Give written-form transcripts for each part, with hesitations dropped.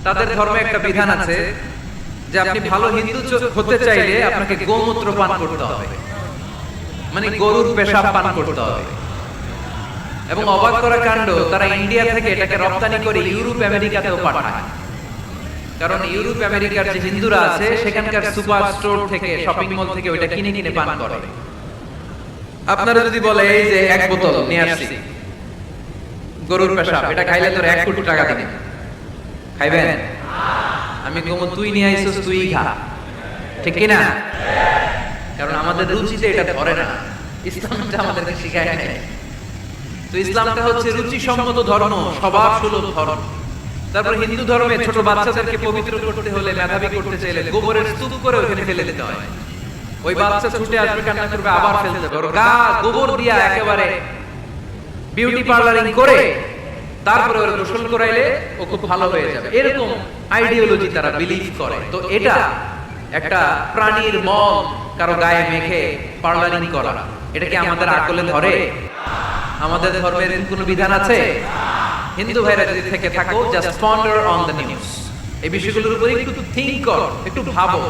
তাদের ধর্মে একটা বিধান আছে যে আপনি ভালো হিন্দু হতে চাইলে আপনাকে গোমূত্র পান করতে হবে, মানে গরুর পেশাব পান করতে হবে। এবং অবাক করা কাণ্ড, তারা ইন্ডিয়া থেকে এটাকে রপ্তানি করে ইউরোপ আমেরিকাতেও পাঠায়। কারণ ইউরোপ আমেরিকার যে হিন্দুরা আছে সেখানকার সুপার স্টোর থেকে, শপিং মল থেকে ওইটা কিনে কিনে পান করে। আপনারা যদি বলে এই যে এক বোতল নিয়ে আসছি গরুর পেশাব, এটা খাইলে তোর 1 কোটি টাকা দিবে, খাইবেন? আমি কমু তুই নিয়ে আইছিস, তুই খা, ঠিক কি না? কারণ আমাদের রুচিতে এটা ধরে না, ইসলামটা আমাদেরকে শিখায় না। তো ইসলামটা হচ্ছে রুচিসম্মত ধর্ম, স্বভাব সুলভ ধর্ম। তারপর হিন্দু ধর্মে ছোট বাচ্চাদেরকে পবিত্র করতে হলে, মেধাবী করতে চাইলে গোবরের স্তূপ করে ওখানে ফেলে দিতে হয়। ওই বাচ্চা ছুটে আসবে, কান্না করবে, আবার ফেলে দেবে। ওর গা গোবর দিয়া একেবারে বিউটি পার্লারিং করে তারপরে ওর গোসল করাইলে ও খুব ভালো হয়ে যাবে, এরকম আইডিওলজি তারা বিলিভ করে। তো এটা একটা প্রাণীর মল কারো গায়ে মেখে পার্লারিং করা, এটা কি আমাদের আকলে ধরে? আমাদের ধর্মের কোনো বিধান আছে? হিন্দু ভাইরা যদি থেকে থাকো, just ponder on the news, এই বিষয়গুলোর উপরে একটু থিংক করো, একটু ভাবো,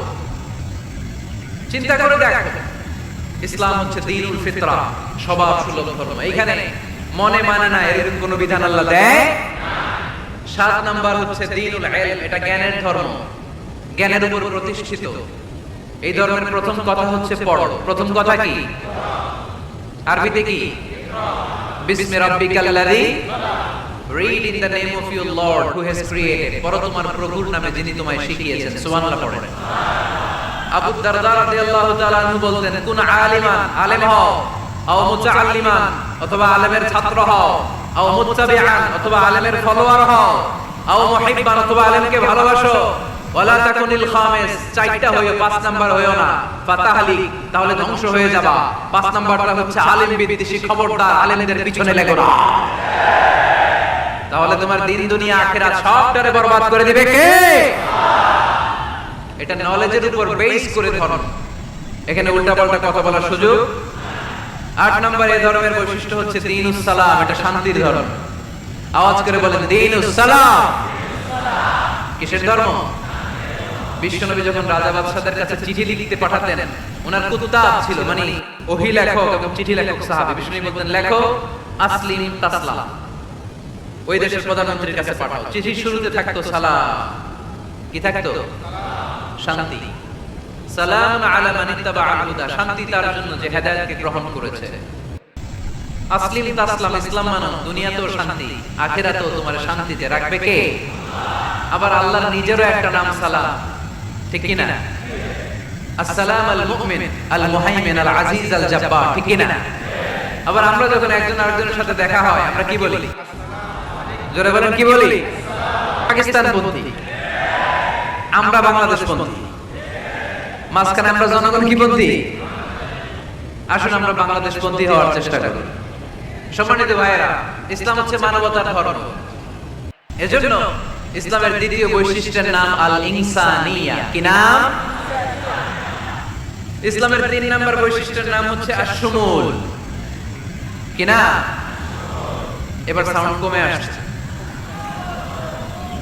চিন্তা করে দেখো। ইসলাম হচ্ছে দ্বীনুল ফিতরা, স্বভাব সুলভ ধর্ম। এইখানে মনে মানে না এরকম কোনো বিধান আল্লাহ দেয়। 7 নাম্বার হচ্ছে দ্বীনুল ইলম, এটা জ্ঞানের ধর্ম, জ্ঞানের উপর প্রতিষ্ঠিত। এই ধর্মের প্রথম কথা হচ্ছে পড়ো। প্রথম কথা কি? আরবিতে কি? বিসমি রাব্বিকাল্লাযী, read in the name of your Lord who has created, পড়ো তোমার প্রভুর নামে যিনি তোমায় শিখিয়েছেন। সুবহানাল্লাহ পড়েন। আবু দারদা রাদিয়াল্লাহু তাআলা আনহু বলতেন, কুন আলিমান, আলেম হও, আও মুতাআল্লিমান, অথবা আলেমের ছাত্র হও, আও মুত্তাবিআন, অথবা আলেমের ফলোয়ার হও, আও মুহিব্বান, অথবা আলেমকে ভালোবাসো, ওয়ালা তাকুনিল খামিস, 4টা হইও, 5 নাম্বার হইও না, ফাতাহলিক, তাহলে ধ্বংস হয়ে যাবা। 5 নাম্বারটা হচ্ছে আলেম বিদ্বেষী, খবরদার আলেমদের পিছনে লেগো না, তাহলে তোমার দিন দুনিয়া আখিরাত সবটারে বরবাদ করে দিবে কে? এটা নলেজের উপর বেস করে ধর্ম, এখানে উল্টাপাল্টা কথা বলার সুযোগ। 8 নম্বর এই ধর্মের বৈশিষ্ট্য হচ্ছে দ্বীনুস সালাম, এটা শান্তির ধর্ম। আওয়াজ করে বলেন দ্বীনুস সালাম। কিসের ধর্ম? বিশ্বনবী যখন রাজা বাদশাদের কাছে চিঠি লিখতে পাঠাতেন, ওনার কুত্তাব ছিল, মানে ওহী লেখক এবং চিঠি লেখক সাহাবী। বিশ্বনবী বলতেন, লেখো আসলিম তাসলাম, ওই দেশের প্রধানমন্ত্রীর কাছে পাঠাও। চিঠির শুরুতে থাকতো সালাম, কি থাকতো? শান্তি। সালাম আলা মান ইত্তাবাআল হুদা, শান্তি তার জন্য যে হেদায়েতকে গ্রহণ করেছে। আসলিম তাসলাম, ইসলাম মানো, দুনিয়াতেও শান্তি, আখিরাতেও তোমার শান্তিতে রাখবে কে? আবার আল্লাহর নিজেরও একটা নাম সালাম, ঠিক কি না? আসসালাম আল মুমিন আল মুহাইমিন আল আজিজ আল জাব্বার, ঠিক কি না? আবার আমরা যখন একজন আরেকজনের সাথে দেখা হয় আমরা কি বলি? জোরে বলেন, কি বলি? পাকিস্তান পন্থী, আমরা বাংলাদেশ পন্থী, মাঝখানে আমরা জনগণ কি পন্থী? আসুন আমরা বাংলাদেশ পন্থী হওয়ার চেষ্টা করি। সম্মানিত ভাইয়েরা, ইসলাম হচ্ছে মানবতার ধর্ম। এজন্য ইসলামের দ্বিতীয় বৈশিষ্ট্যের নাম আল ইনসানিয়া। কি নাম? ইসলামের 3 নম্বর বৈশিষ্ট্যের নাম হচ্ছে আশ-শুমুল। কি না? এবার সাউন্ড কমে আসছে,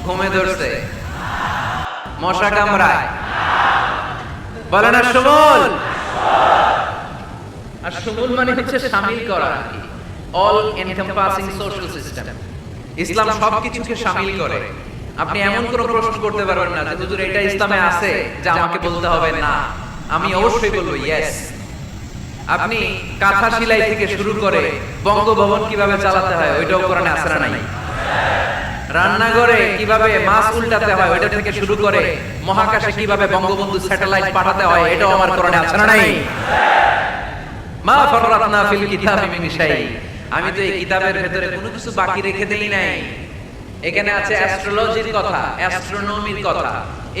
ঘুমে ধরছে, মশা কামড়ায়, বলেন আশ-শুমুল। আশ-শুমুল মানে হচ্ছে শামিল করা, অল এনকম্পাসিং সোশ্যাল সিস্টেম। ইসলাম সবকিছুকে শামিল করে। আপনি এমন কোন প্রশ্ন করতে পারবেন না যে হুজুর এটা ইসলামে আছে যে আমাকে বলতে হবে না, আমি অবশ্যই বলবো ইয়েস। আপনি কাঁথা সেলাই থেকে শুরু করে বঙ্গভবন কিভাবে চালাতে হয় ওইটাও কোরআনে আছে না নাই? রান্নাঘরে কিভাবে মাছ উল্টাতে হয় ওইটা থেকে শুরু করে মহাকাশে কিভাবে বঙ্গবন্ধু স্যাটেলাইট পাঠাতে হয় এটাও আমার কোরআনে আছে না নাই? মা ফাররাতনা ফিল কিতাবি মিন শাই, আমি তো এই কিতাবের ভিতরে কোনো কিছু বাকি রেখে দেই নাই। এখানে আছে অ্যাস্ট্রোলজির কথা, অ্যাস্ট্রোনমির কথা,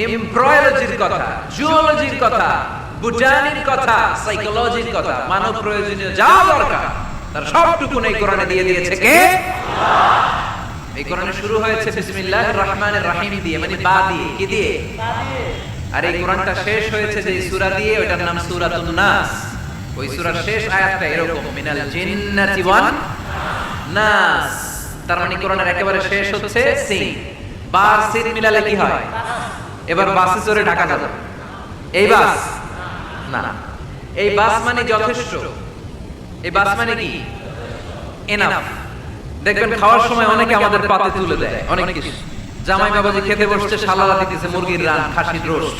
এমব্রয়োলজির কথা, জুওলজির কথা, বুটানির কথা, সাইকোলজির কথা, মানব প্রয়োজনীয় যা দরকার তার সবটুকু এই কোরআনে দিয়ে দিয়েছে কে? আল্লাহ। এই কোরআনে শুরু হয়েছে বিসমিল্লাহির রহমানির রহিম দিয়ে, মানে বা দিয়ে। কি দিয়ে? বা দিয়ে। আর এই কোরআনটা শেষ হয়েছে যে সূরা দিয়ে, ওটার নাম সূরাতুন নাস। ওই সূরার শেষ আয়াতটা এরকম, মিনাল জিন্নাতি ওয়ান নাস। তার মানে কোরআনের একেবারে শেষ হচ্ছে সিন। বার সিট মিলালে কি হয়? এবার বাসে চড়ে ঢাকা যাবে, এই বাস না, এই বাস মানে যথেষ্ট, এই বাস মানে কি এনাফ। দেখবেন খাওয়ার সময় অনেকে আমাদের পাতে তুলে দেয় অনেক কিছু। জামাই বাবাজি খেতে বসছে, শালালা দিতেছে মুরগির রান, খাসির রোস্ট,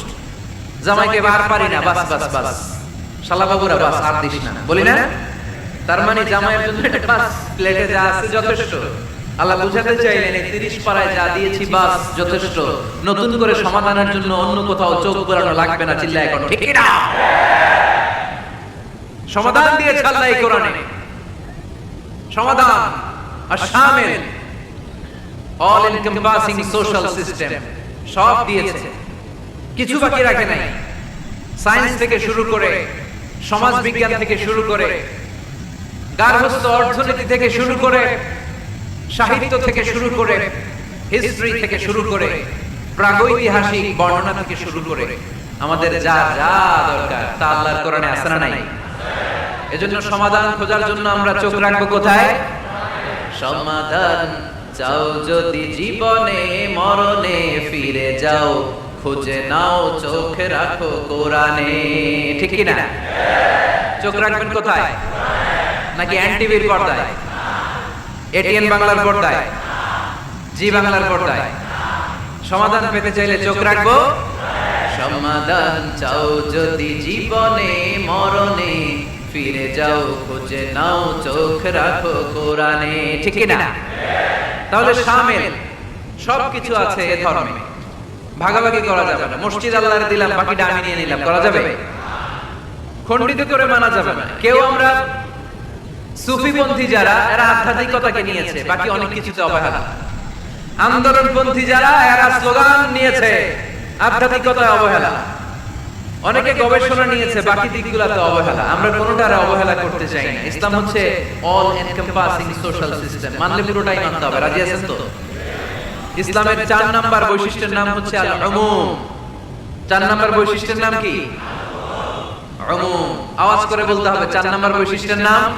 জামাইকে বার পারি না, বাস বাস বাস, শালা বাবুরা বাস আর দিস না, বলি না? তার মানে জামাইয়ের জন্য একটা বাস, প্লেটে যা আছে যথেষ্ট। আল্লাহ বুঝাতে চাইলেন 30 পারায় যা দিয়েছি বাস যথেষ্ট, নতুন করে সমাধানের জন্য অন্য কোথাও চোখ ঘোরানো লাগবে না। চিল্লায় এখন ঠিক না? সমাধান দিয়েছে আল্লাহ এই কোরআনে, সমাধান আশামিল, অল এনকম্পাসিং সোশ্যাল সিস্টেম, সব দিয়েছে, কিছু বাকি রাখে নাই। সায়েন্স থেকে শুরু করে, সমাজ বিজ্ঞান থেকে শুরু করে, গার্হস্থ্য অর্থনীতি থেকে শুরু করে, সাহিত্য থেকে শুরু করে, হিস্ট্রি থেকে শুরু করে, প্রাগৈতিহাসিক বর্ণনা থেকে শুরু করে, আমাদের যা যা দরকার তা আল্লাহর কোরআনে আছে না নাই? এজন্য সমাধান খোঁজার জন্য আমরা চোখ রাখবো কোথায়? সমাধান চাও যদি জীবনে মরণে ফিরে যাও, খুঁজে নাও চোখ রাখো কোরআনে। ঠিক কি না? চোখ রাখবেন কোথায়? নাকি এনটিভির পর্দায়, এটিএন বাংলার পর্দায়, জি বাংলার পর্দায়? সমাধান পেতে চাইলে চোখ রাখবো। সমাধান চাও যদি জীবনে মরণে ফিরে যাও, খুঁজে নাও চোখ রাখো কোরআনে। ঠিক কি না? তাহলে শামিল সবকিছু আছে এ ধর্মে, ভাগাভাগি করা যাবে না। মসজিদ আল্লাহর দিলাম, বাকিটা আমি নিয়ে নিলাম, করা যাবে? খণ্ডিত করে মানা যাবে না। কেউ আমরা সুফিপন্থী যারা, এরা আধ্যাত্মিকতাকে নিয়েছে, বাকি অনেক কিছুতে অবহেলা। আন্দোলনপন্থী যারা, এরা স্লোগান নিয়েছে, আধ্যাত্মিকতায় অবহেলা। অনেকে গবেষণা নিয়েছে, বাকি দিকগুলোতে অবহেলা। আমরা কোনোটারে অবহেলা করতে চাই না। ইসলাম হচ্ছে অল এনকম্পাসিং সোশ্যাল সিস্টেম, মানলে পুরোটাই মানতে হবে। রাজি আছেন তো? ইসলামের 4 নাম্বার বৈশিষ্ট্যের নাম হচ্ছে আল উমুম। 4 নাম্বার বৈশিষ্ট্যের নাম কি? উমুম। আওয়াজ করে বলতে হবে, 4 নাম্বার বৈশিষ্ট্যের নাম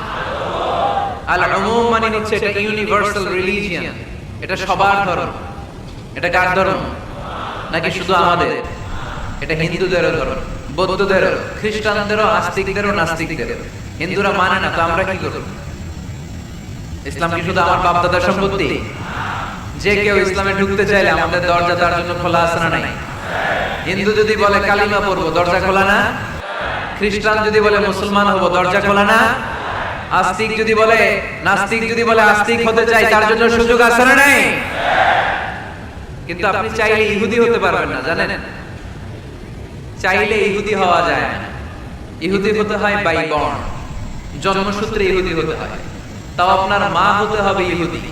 আল উমুম। মানে হচ্ছে এটা ইউনিভার্সাল রিলিজিয়ন, এটা সবার ধর্ম। এটা কার ধর্ম? নাকি শুধু আমাদের? এটা হিন্দুদেরও ধর্ম, বৌদ্ধদেরও, খ্রিস্টানদেরও, আস্তিকদেরও, নাস্তিকদেরও। হিন্দুরা মানে না তো আমরা কি করব? ইসলাম কি শুধু আমার বাপ দাদার সম্পত্তি? যে কেউ ইসলামে ঢুকতে চাইলে আমাদের দরজা তার জন্য খোলা আছে না নাই? হিন্দু যদি বলে কালিমা পড়বো, দরজা খোলা না? খ্রিস্টান যদি বলে মুসলমান হবো, দরজা খোলা না? আস্তিক যদি বলে, নাস্তিক যদি বলে আস্তিক হতে চাই, তার জন্য সুযোগ আছে না নাই? কিন্তু আপনি চাইলে ইহুদি হতে পারবেন না, জানেন? চাইলে ইহুদি হওয়া যায় না। ইহুদি হতে হয় বাই বর্ন, জন্মসূত্রে ইহুদি হতে হয়। তাও আপনার মা হতে হবে ইহুদি,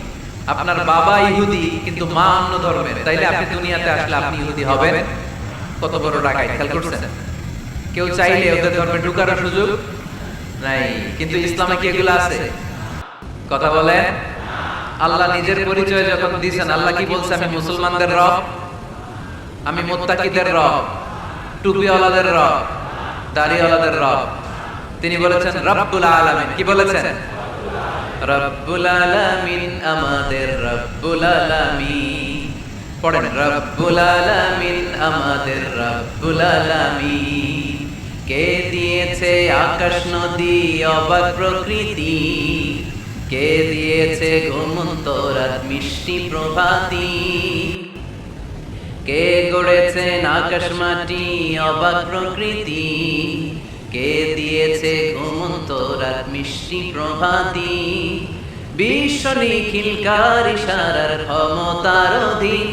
আপনার বাবা ইহুদি কিন্তু মা অন্য ধর্মের, তাইলে আপনি দুনিয়াতে আসলে আপনি ইহুদি হবেন। কত বড় ডাকাই, খেয়াল করছেন? কেউ চাইলে ওদের ধর্মে ঢুকার সুযোগ নাই। কিন্তু ইসলামে কি এগুলো আছে? কথা বলে। আল্লাহ নিজের পরিচয় যখন দিয়েছেন, আল্লাহ কি বলছে? আমি মুসলমানদের রব, আমি মুত্তাকিদের রব, টুপিওয়ালাদের রব, দাড়িওয়ালাদের রব। তিনি বলেছেন রব্বুল আলামিন। কি বলেছেন? রব্বুল আলামিন, আমাদের রব্বুল আলামিন। পড়েন, রব্বুল আলামিন, আমাদের রব্বুল আলামিন। কে দিয়েছে আকাশ নদী অবাক প্রকৃতি, কে দিয়েছে ঘুমন্ত রাত মিষ্টি প্রভাতী, কে গড়েছেন আকাশ মাটি অবাক প্রকৃতি, কে দিয়েছে ঘুমন্ত রাত মিষ্টি প্রভাতী। বিশ্ব নিখিলকার ইশারার ক্ষমতার অধীন,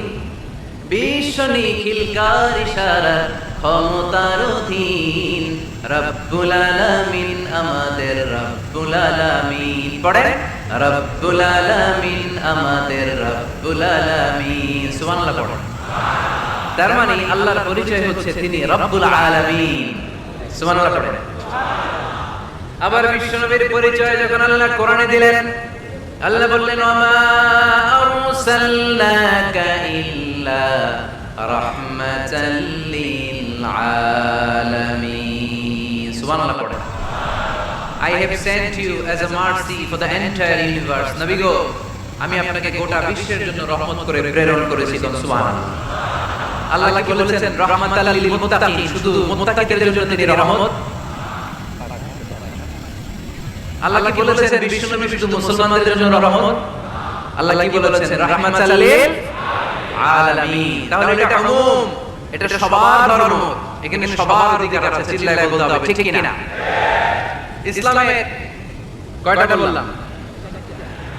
বিশ্ব নিখিলকার ইশারার ক্ষমতার অধীন। রব্বুল আলামিন, আমাদের রব্বুল আলামিন। পড়েন, রব্বুল আলামিন, আমাদের রব্বুল আলামিন। সুবহানাল্লাহ পড়েন। তার মানে আল্লাহর পরিচয় হচ্ছে তিনি রব্বুল আলামিন। সুবহানাল্লাহ পড়েন। আবার বিশ্বনবীর পরিচয় যখন আল্লাহ কোরআনে দিলেন, আল্লাহ বললেন ওমা আরসালনাকা ইল্লা রাহমাতাল লিল আলামিন। সুবহানাল্লাহ পড়েন। I have sent you as a mercy for the entire universe. নবী গো, আমি আপনাকে গোটা বিশ্বের জন্য রহমত করে প্রেরণ করেছি। সুবহানাল্লাহ। আল্লাহ কি বলেছেন? রাহমাতাল লিল মুত্তাকিন, শুধু মুত্তাকিদের জন্য তিনি রহমত। আল্লাহ কি বলেছেন? বিশ্বনবী শুধু মুসলমানদের জন্য রহমত। আল্লাহ কি বলেছেন? রাহমাতাল লিল আলামিন। তাহলে এটা উম্মুম, এটা সবার রহমত, এখানে সবার অধিকার আছে। চিল্লায়ে বলতে হবে, ঠিক কি না? ইসলামের কয়টা বললাম?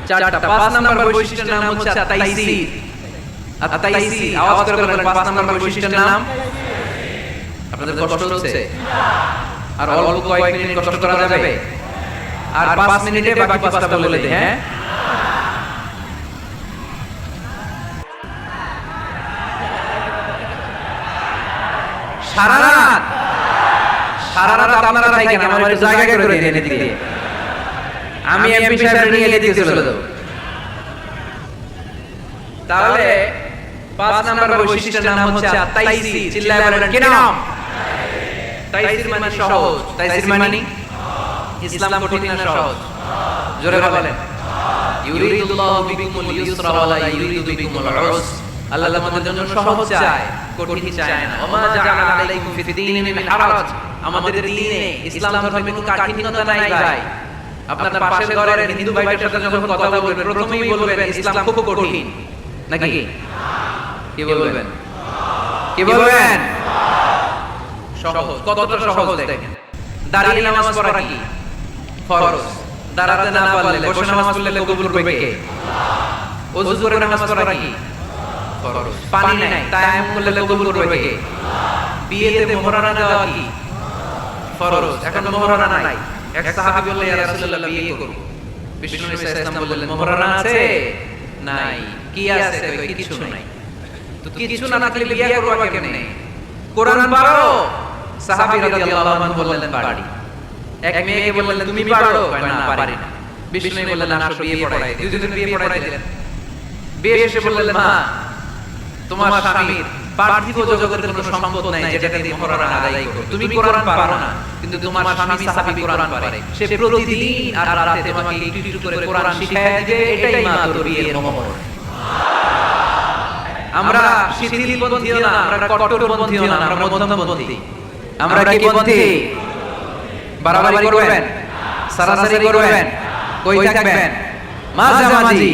চারটা। 5 নাম্বার বৈশিষ্ট্যের নাম হচ্ছে আত-তাইসির। আত-তাইসির, আওয়াজ করে বলেন 5 নাম্বার বৈশিষ্ট্যের নাম। আপনাদের কষ্ট হচ্ছে? আর অল্প কয়েক মিনিট কষ্ট করা যাবে? আর 5 মিনিটে বাকি 5টা বলে দেই। হ্যাঁ, সারা রাত আপনারা থাকেন, আমার একটু জায়গা করে দেন এদিকে। আমি এমপি সাহেব নিয়ে এদিকে চলে যাব। তাহলে 5 নাম্বার বৈশিষ্ট্যের নাম হচ্ছে আত-তাইসির। চিল্লায়ে বলেন কি নাম? তাইসির মানে সহজ। তাইসির মানে ইসলাম কঠিন না সহজ? জোরে বলেন। ইউরিদুল্লাহু বিকুমুল ইউসরা ওয়া লা ইউরিদু বিকুমুল উসর। আল্লাহ আমাদের জন্য সহজ চায়, কঠিন চায় না। ওমা জাআলা আলাইকুম ফিদ-দীনি মিন হারাজ। আমাদের দ্বীনে, ইসলাম ধর্মে কোনো কাঠিন্যতা নাই ভাই। আপনার পাশের ঘরের হিন্দু ভাইদের সাথে যখন কথা বলবেন, প্রথমেই বলবেন ইসলাম খুব কঠিন, নাকি? কি বলবেন? কি বলবেন? সহজ। কতটা সহজ দেখেন। দাঁড়িয়ে নামাজ পড়া কি ফরজ? দাঁড়াতে না পারলে, বসে নামাজ পড়লে কবুল করবে কে? ওযু করে নামাজ পড়া কি ফরজ? পানি নাই, তায়াম্মুম করলে কবুল করবে কে? বিয়েতে মোহরানা দেওয়া কি ফরজ? এখন মোহরানা নাই। এক সাহাবী বললেন, ইয়া রাসূলুল্লাহ, বিয়ে করব। বিষ্ণু ইসলাম বললেন, মোহরানা আছে? নাই। কি আছে? কই কিছু নাই। তো কিছু না থাকলে বিয়ে করবা কেমনে? কোরআন পারো? সাহাবী রাদিয়াল্লাহু আনহু বললেন, পারি। এক মেয়েকে বললেন, তুমি পারো? কয় না, পারি না। বিষ্ণু বললেন, আসো বিয়ে পড়াই দিই। দুজনের বিয়ে পড়াই দিলেন। বিয়ে শেষে বললেন, মা, তোমার স্বামীর পার্থিব জগতের কোনো সম্পদ নাই যেটা দিয়ে মোহরানা আদায় করো। তুমি কোরআন পারো না, কিন্তু তোমার স্বামী সাহাবী কোরআন পারে। সে প্রতিদিন আর রাতে তোমাকে একটু একটু করে কোরআন শিখায় দিবে। এটাই মা তোর বিয়ের মোহর। আমরা শিথিলপন্থীও না, আমরা কট্টরপন্থীও না, আমরা মধ্যমপন্থী। আমরা কি পন্থী? বাড়াবাড়ি করবেন? সারাসারি করবেন? কই থাকবেন? মাঝামাঝি।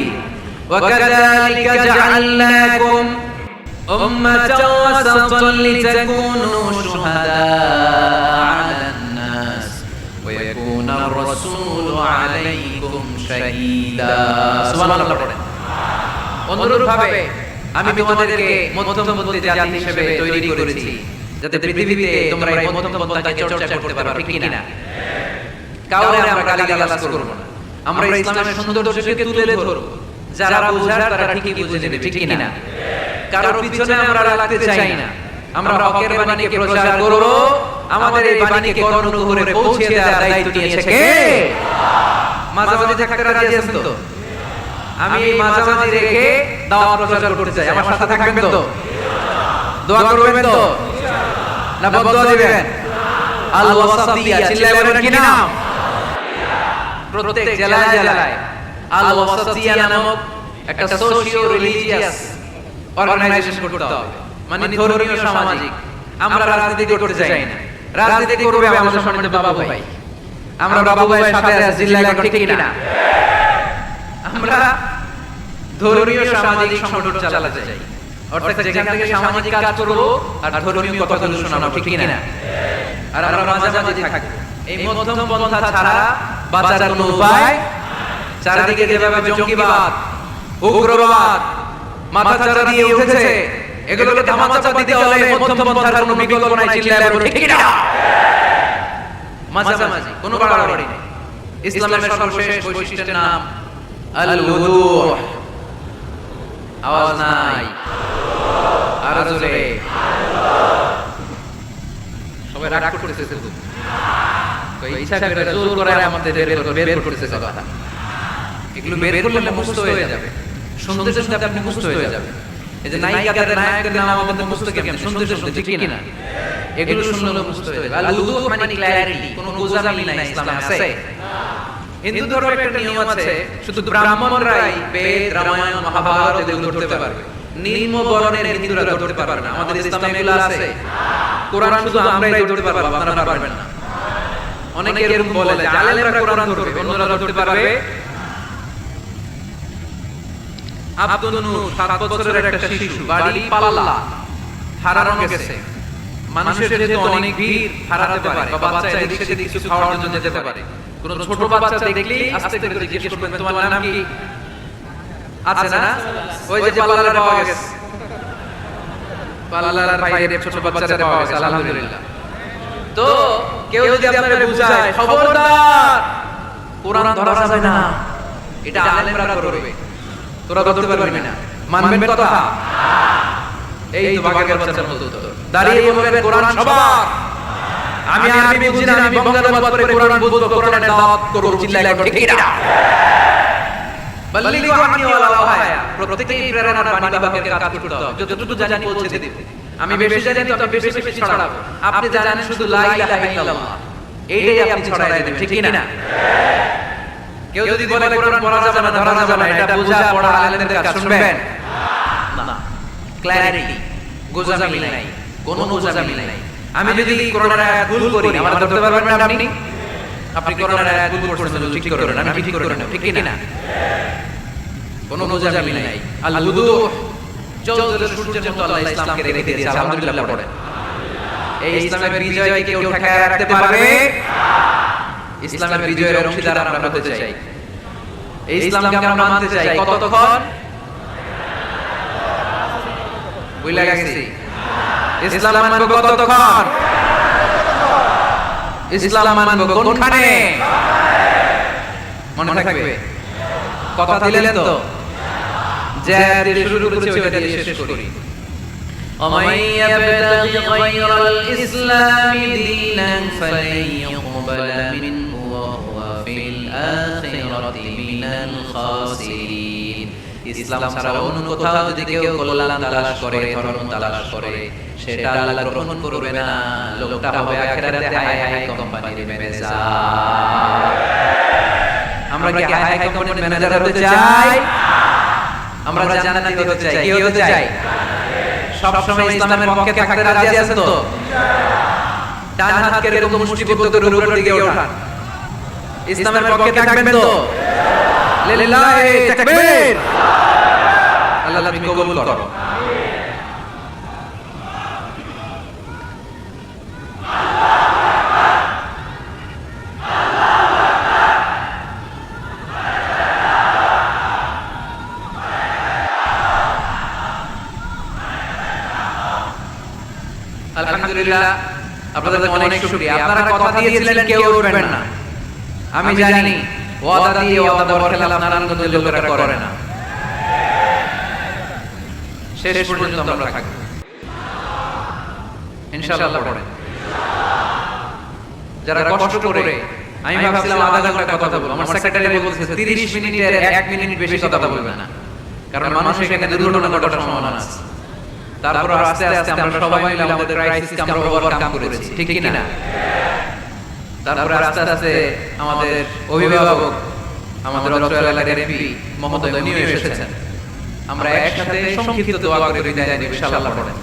وَكَذَلِكَ جَعَلْنَاكُمْ أُمَّةً وَسَطًا لِتَكُونُوا شُهَدَاءَ عَلَى النَّاسِ وَيَكُونَ الرَّسُولُ عَلَيْكُمْ شَهِيدًا। সুবহানাল্লাহ পড়েন। অনুরূপভাবে আমি তোমাদেরকে মধ্যমপন্থী জাতি হিসেবে তৈরি করেছি, যাতে পৃথিবীতে তোমরা এই মধ্যমপন্থাকে চর্চা করতে পারো, ঠিক কি না? কাউরে আমরা গালিগালাজ করব না। আমরা ইসলামের সৌন্দর্যকে তুলে ধরব। যারা বুঝার তারা ঠিকই বুঝে নেবে, ঠিক কি না? কারোর পিছনে আমরা লাগতে চাই না। আমরা হকের বাণীকে প্রচার করব। আমাদের এই বাণীকে কর্ণকুহরে পৌঁছে দেওয়ার দায়িত্ব নিয়েছে কে? মাঝামাঝি থাকতে রাজি আছেন তো? আমি এই মাঝামাঝি রেখে দাওয়াত প্রচার করতে চাই। আমার সাথে থাকবেন তো? দোয়া করবেন তো? না বদদোয়া দিবেন? আল ওয়াসাতিয়া। চিল্লায়ে বলেন কি নাম? প্রত্যেক জেলায় জেলায় আল ওয়াসাতিয়া নামক একটা সোশিও রিলিজিয়াস অর্গানাইজেশন করতে হবে, মানে ধর্মীয় সামাজিক। আমরা রাজনীতি করতে চাই না। রাজনীতি করবে আমাদের সম্মানিত বাবা ভাই। আমরা বাবা ভাইয়ের সাথে আছি, চিল্লায়ে ঠিক কি না? আমরা ধর্মীয় সামাজিক সংগঠন চালাতে চাই, অর্থাৎ যেখান থেকে সামাজিক কাজ করব আর ধর্মীয় কথাগুলো শোনাবো, ঠিক কি না? আর আমরা মাঝামাঝি থাকবো। এই মধ্যম পন্থা ছাড়া বাঁচার কোনো উপায়। চারিদিকে যেভাবে জঙ্গিবাদ, উগ্রবাদ মাথাচাড়া দিয়ে উঠেছে, এগুলোকে ধামাচাপা দিতে হলে মধ্যম পন্থার কোনো বিকল্প নাই। চিল্লায়ে বলো ঠিক কি না? মাঝামাঝি, কোনো বাড়াবাড়ি নেই। ইসলামের সর্বশেষ বৈশিষ্ট্যের নাম আল ওযুহ। আওয়াজ নাই, আরো জোরে। সবাই রাগ করতেছে তো? কই ইচ্ছা করে জোর করে আমাদের বের করতেছে কথা। এগুলো বের করলে মুখস্থ হয়ে যাবে, শুনতে শুনতে আপনি মুখস্থ হয়ে যাবে। এই যে নায়িকাদের নায়কদের নাম আমাদের মুখস্থ কেমন? শুনতে শুনতে, ঠিক কি না? এগুলো শুনলে মুখস্থ হয়ে যাবে। আল ওযুহ মানে ক্ল্যারিটি, কোনো গোজামিল নাই ইসলামে আছে। হিন্দু ধর্মের একটা নিয়ম আছে, শুধু ব্রাহ্মণরাই বেদ, রামায়ণ, মহাভারত এগুলো ধরতে পারবে, নিম্ন বর্ণের হিন্দুরা ধরতে পারবে না। আমাদের ইসলামে এগুলো আছে। কোরআন শুধু আমরাই ধরতে পারবো, আপনারা পারবেন না। অনেকে এরকম বলে যে আলেমরা কোরআন ধরবে, অন্যরা ধরতে পারবে। আব্দুল নূর 7 বছরের একটা শিশু, বাড়ি পাল্লা, হারানো গেছে। মানুষের যেহেতু অনেক ভিড়, হারাতে পারে, বা বাচ্চা এদিক সেদিক কিছু খাওয়ার জন্য যেতে পারে। কোন ছোট বাচ্চা দেখলেই আস্তে করে জিজ্ঞেস করবেন, তোমার নাম কি? আছে না? ওই যে পাল্লার পাওয়া গেছে, পাল্লার বাইরে ছোট বাচ্চাদের পাওয়া গেছে, আলহামদুলিল্লাহ। তো কেউ যদি আপনারে বুঝায়, খবরদার কোরআন ধরা যাবে না, এটা আলেমরা করবে, তোরা ধরতে পারবি না, মানবেন কথা? এই তো বাগের বাচ্চার মতো উত্তর। দাঁড়িয়ে বলবেন কোরআন সবার। আমি আরবি বুঝি না, আমি বঙ্গানুবাদ করে কোরআন বুঝবো, কোরআনের দাওয়াত করব, চিল্লাইলে ঠিক না। বল্লিগু আন্নি ওয়ালাউ আয়া, প্রত্যেকই প্রেরণার বাণী বাহকের কাজ করতে হবে। যতটুকু জানি পৌঁছে দেব। আমি বেশি জানি তো আমি বেশি বেশি ছড়াবো। আপনি জানেন শুধু লা ইলাহা ইল্লাল্লাহ, এইটাই আপনি ছড়াই দেবেন, ঠিক কি না? কেউ যদি বলে কোরআন পড়া যাবে না, ধরা যাবে না, এটা বোঝা পড়া আলেমদের কাজ শুনবেন না। ক্ল্যারিটি, গোজামিল নাই, কোনো গোজামিল নাই। আমি যদি কোরআনের আয়াত ভুল করি, আমার ধরতে পারবেন না আপনি? আপনি কোরআনের আয়াত ভুল করছেন, ঠিক করেন, আমি ঠিক করে নেব, ঠিক কি না? কোনো গোজামিল নাই। আল উদুহ, চৌদ্দ সূর্যের মতো আল্লাহ ইসলামকে রেখে দিয়েছে, আলহামদুলিল্লাহ পড়েন। এই ইসলামের বিজয় কেউ ঠেকায় রাখতে পারবে? ইসলামের বিজয়ের অংশীদার আমরা হতে চাই। এই ইসলামকে আমরা মানতে চাই। কতক্ষণ? বুঝলা গেছি? ইসলাম মানব কতক্ষণ? ইসলাম মানব কোনখানে? মনে থাকবে? কথা দিলেন তো? যে দিয়ে শুরু করেছি ওটা দিয়ে শেষ করি। ومن يبتغي غير الإسلام دينا فلن يقبل منه وهو في الآخرة من الخاسرين। ইসলাম ছাড়া অন্য কোথাও যদি কেউ কল্যাণ তালাশ করে, ধর্ম তালাশ করে, সেটা আল্লাহ গ্রহণ করবে না। লোকটা হবে আখিরাতে হাই হাই কোম্পানির ম্যানেজার। আমরা কি হাই হাই কোম্পানির ম্যানেজার হতে চাই? আমরা জান্নাতি হতে চাই। কি হতে চাই? সব সময় ইসলামের পক্ষে থাকতে রাজি আছেন তো? ডান হাতকে এরকম মুষ্টিবদ্ধ করে উপরের দিকে ওঠান। ইসলামের পক্ষে থাকবেন তো? লিল্লাহি তাকবীর। আল্লাহ তুমি কবুল করো। আলহামদুলিল্লাহ, আপনাদের অনেক শুকরিয়া। আপনারা কথা দিয়েছিলেন কেউ উঠবেন না। আমি জানি ওয়াদা দিয়ে ওয়াদা বরখেলাপ নারায়ণগঞ্জের লোকেরা করে না। শেষ পর্যন্ত আমরা থাকবো ইনশাআল্লাহ। পড়েন যারা কষ্ট করে, আমি ভাবছিলাম আধা ঘন্টা কথা বলবো, আমার সেক্রেটারি বলছে 30 মিনিটের 1 মিনিট বেশি কথা বলবে না, কারণ মানুষ এখানে দুর্ঘটনা ঘটার সম্ভাবনা আছে। তারপর আস্তে আস্তে আমরা সবাই মিলে আমাদের ক্রাইসিসকে আমরা ওভারকাম করেছি, ঠিক কি না? তারপর আস্তে আস্তে আমাদের অভিভাবক, আমাদের অত্র এলাকার এমপি মহোদয় উনিও এসেছেন। আমরা একসাথে সংক্ষিপ্ত দোয়া করে বিদায় নিব ইনশাআল্লাহ। পড়েন।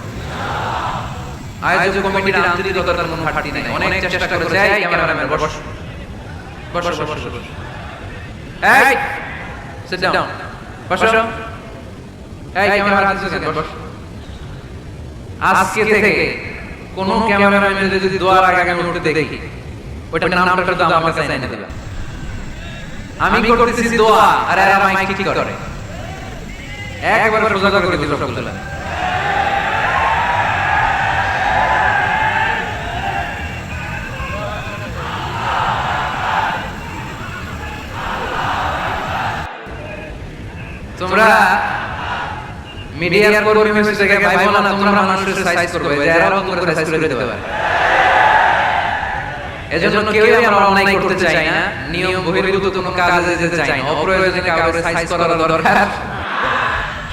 আয়োজক কমিটির আন্তরিকতার কোনো ঘাটতি নাই, অনেক চেষ্টা করে যাই। ক্যামেরাম্যান বসো বসো বসো বসো, এই সিট ডাউন, বসো, এই ক্যামেরা হাত ধরে বসো। আজকে থেকে কোন ক্যামেরাম্যান যদি দোয়ার আগে আমি উঠতে দেখি, ওইটার নামটা তো আমার কাছে এনে দিবা। আমি করতেছি দোয়া আর এরা মাইক ঠিক করে, একবার সোজা করে দিল সবগুলো। তোমরা মিডিয়ার কর্মী মেসেজ থেকে ভাই বলো না, তোমরা মানুষের সাইজ করবে, যারা অন্য করে সাইজ করে দিতে পারে। এজন্য কেউই আমরা অনলাইন করতে চাই না, নিয়ম বহির্ভূত কোনো কাজে যেতে চাই না, অপ্রয়োজনে কাউকে সাইজ করার দরকার।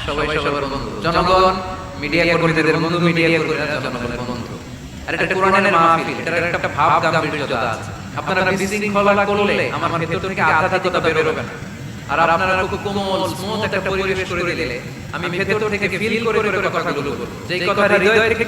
সবাই সবার বন্ধু, জনগণ মিডিয়া কর্মীদের বন্ধু, মিডিয়া কর্মীরা জনগণের বন্ধু। আর এটা কোরআনের মাহফিল, এটার একটা ভাব গাম্ভীর্যতা আছে। আপনারা বিশৃঙ্খলা করলে আমার ভেতর থেকে আধ্যাত্মিকতা বেরোবে না। আর আপনারা খুব কোমল স্মুথ একটা পরিবেশ করে দিলে আমি ভেতর থেকে ফিল করে কথাগুলো বলবো, যেই কথা হৃদয় থেকে